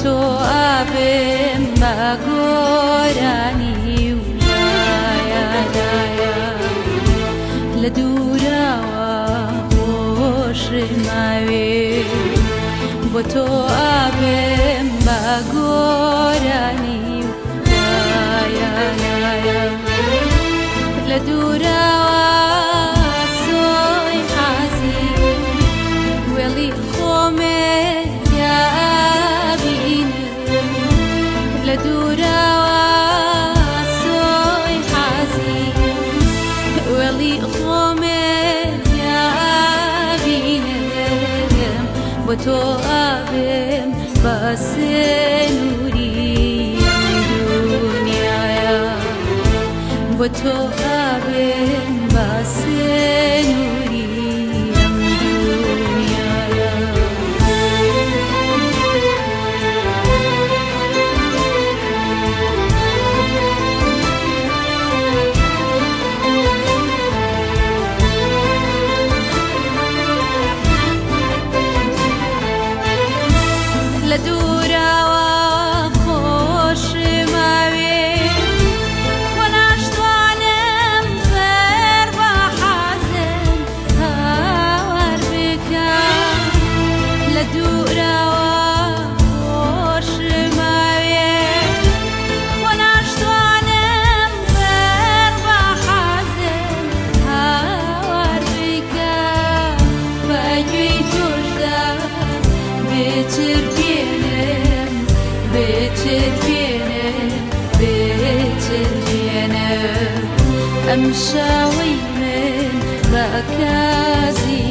تۆ ئابێم بە گۆرانی وایە لە دوورەوە خۆشماوێ بۆ تۆ ئابێم بە گۆرانی وایە لە دوورەوە سۆی حەزی وێڵی خۆمێ یابینم لە دوورەوە سۆی حەزی وێڵی خۆمێ یابینم بۆ تۆ ئابێم بە سنووری دونیایە بۆ تۆ ئابێم بە سنووری لە دوورەوە خۆشماوێ خۆ ناشتوانم بەر بە حەزم هاوار بکەم لە دوورەوە خۆشماوێ خۆ ناشتوانم بەر بە حەزم هاوار بکەم بەگوێی تۆشدا بتربينم بتربينم أمشاوي من بكازي